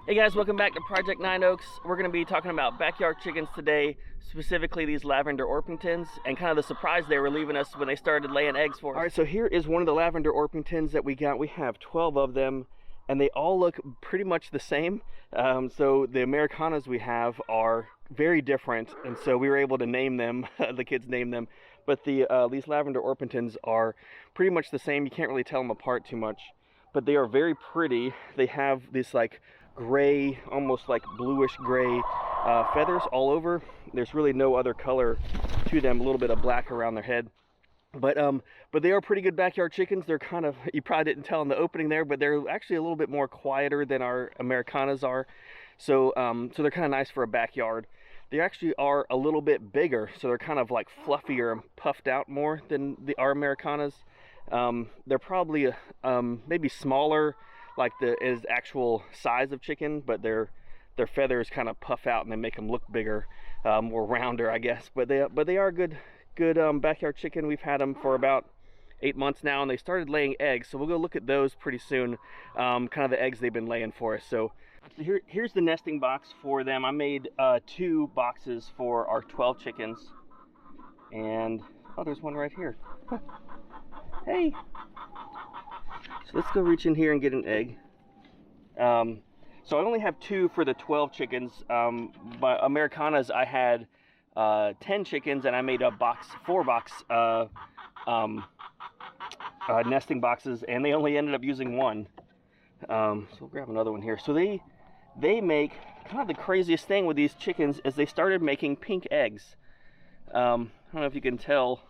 Hey guys, welcome back to Project 9 Oaks. We're going to be talking about backyard chickens today, specifically these lavender Orpingtons, and kind of the surprise they were leaving us when they started laying eggs for us. All right, so here is one of the lavender Orpingtons that we got. We have 12 of them, and they all look pretty much the same. So the Americanas we have are very different, and so we were able to name them, the kids named them, but these lavender Orpingtons are pretty much the same. You can't really tell them apart too much, but they are very pretty. They have this like gray, almost like bluish gray feathers all over. There's really no other color to them, a little bit of black around their head. But they are pretty good backyard chickens. They're kind of, you probably didn't tell in the opening there, but they're actually a little bit more quieter than our Americanas are. So so they're kind of nice for a backyard. They actually are a little bit bigger, so they're kind of like fluffier and puffed out more than our Americanas. They're probably maybe smaller, like the actual size of chicken, but their feathers kind of puff out and they make them look bigger, or rounder, I guess. But they are good backyard chicken. We've had them for about 8 months now, and they started laying eggs, so we'll go look at those pretty soon, kind of the eggs they've been laying for us. So here's the nesting box for them. I made 2 boxes for our 12 chickens, and oh, there's one right here. Hey, so let's go reach in here and get an egg. So I only have 2 for the 12 chickens. My Americanas, I had 10 chickens, and I made a 4-box nesting boxes, and they only ended up using 1. So we'll grab another one here. So they make kind of the craziest thing with these chickens is they started making pink eggs. I don't know if you can tell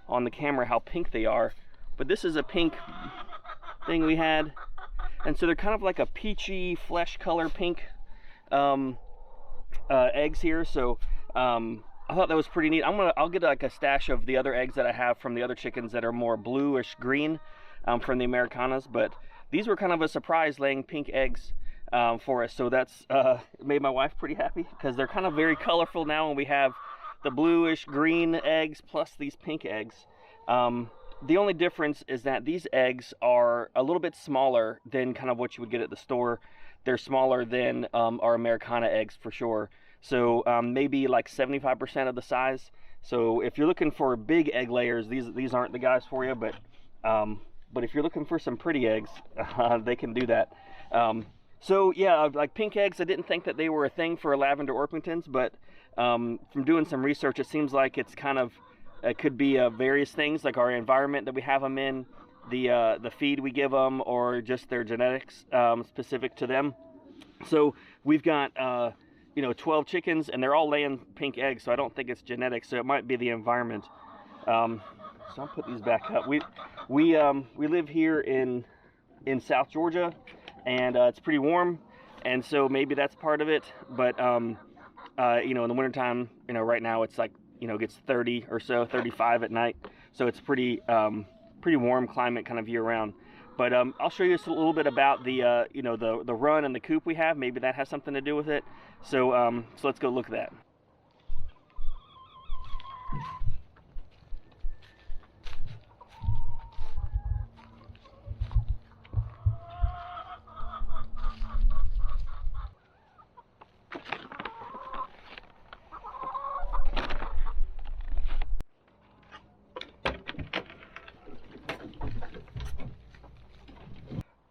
on the camera how pink they are, but this is a pink thing we had, and so they're kind of like a peachy flesh color pink eggs here. So I thought that was pretty neat. I'll get like a stash of the other eggs that I have from the other chickens that are more bluish green from the Americanas, but these were kind of a surprise, laying pink eggs for us. So that's made my wife pretty happy, because they're kind of very colorful now, and we have the bluish green eggs plus these pink eggs. The only difference is that these eggs are a little bit smaller than kind of what you would get at the store. They're smaller than our Americana eggs for sure. So maybe like 75% of the size. So if you're looking for big egg layers, these aren't the guys for you. But if you're looking for some pretty eggs, they can do that. So yeah, like pink eggs, I didn't think that they were a thing for lavender Orpingtons, but from doing some research, it seems like it's kind of, it could be various things, like our environment that we have them in, the feed we give them, or just their genetics specific to them. So we've got 12 chickens, and they're all laying pink eggs, so I don't think it's genetics. So it might be the environment. So I'll put these back up. We live here in South Georgia, and it's pretty warm, and so maybe that's part of it. But in the wintertime, right now it's like, it gets 30 or so, 35 at night. So it's pretty warm climate kind of year round. But I'll show you just a little bit about the the run and the coop we have. Maybe that has something to do with it. So let's go look at that.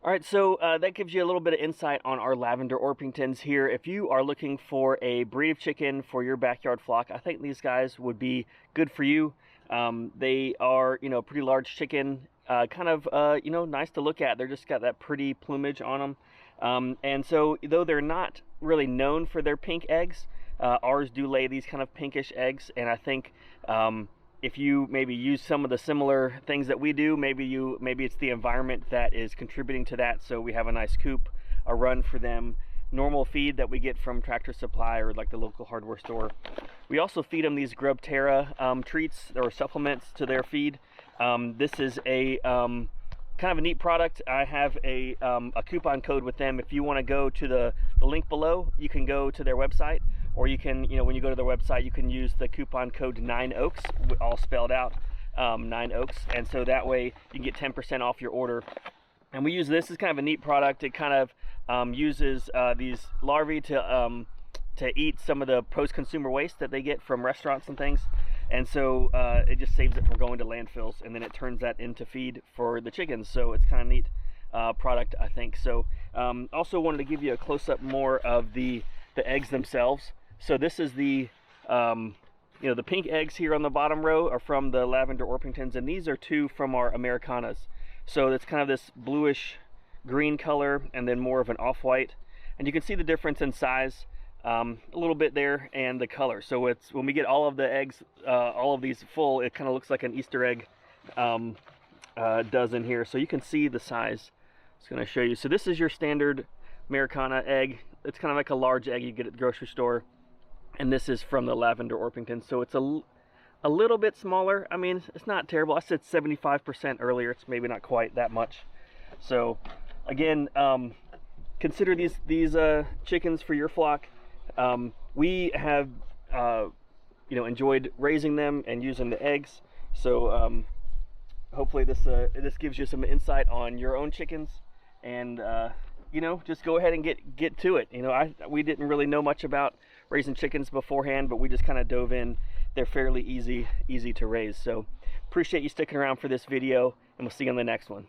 All right, so that gives you a little bit of insight on our lavender Orpingtons here. If you are looking for a breed of chicken for your backyard flock, I think these guys would be good for you. They are, pretty large chicken, kind of, nice to look at. They're just got that pretty plumage on them. And so, though they're not really known for their pink eggs, ours do lay these kind of pinkish eggs, and I think if you maybe use some of the similar things that we do, maybe it's the environment that is contributing to that. So we have a nice coop, a run for them, normal feed that we get from Tractor Supply or like the local hardware store. We also feed them these Grubterra treats or supplements to their feed. This is a kind of a neat product. I have a coupon code with them. If you want to go to the link below, you can go to their website. Or you can, when you go to their website, you can use the coupon code 9OAKS, all spelled out, 9OAKS. And so that way you can get 10% off your order. And we use this as kind of a neat product. It kind of uses these larvae to eat some of the post-consumer waste that they get from restaurants and things. And so it just saves it from going to landfills, and then it turns that into feed for the chickens. So it's kind of neat product, I think. So also wanted to give you a close-up more of the eggs themselves. So this is the you know, the pink eggs here on the bottom row are from the lavender orpingtons, and these are 2 from our Americanas. So it's kind of this bluish green color and then more of an off-white, and you can see the difference in size a little bit there, and the color. So it's when we get all of the eggs, all of these full, it kind of looks like an Easter egg does in here. So you can see the size. It's going to show you. So this is your standard Americana egg. It's kind of like a large egg you get at the grocery store, and this is from the lavender orpington. So it's a little bit smaller. I mean, it's not terrible. I said 75% earlier. It's maybe not quite that much. So again, consider these chickens for your flock. We have you know, enjoyed raising them and using the eggs. So hopefully this gives you some insight on your own chickens, and you know, just go ahead and get to it. You know, we didn't really know much about raising chickens beforehand, but we just kind of dove in. They're fairly easy to raise. So appreciate you sticking around for this video, and we'll see you on the next one.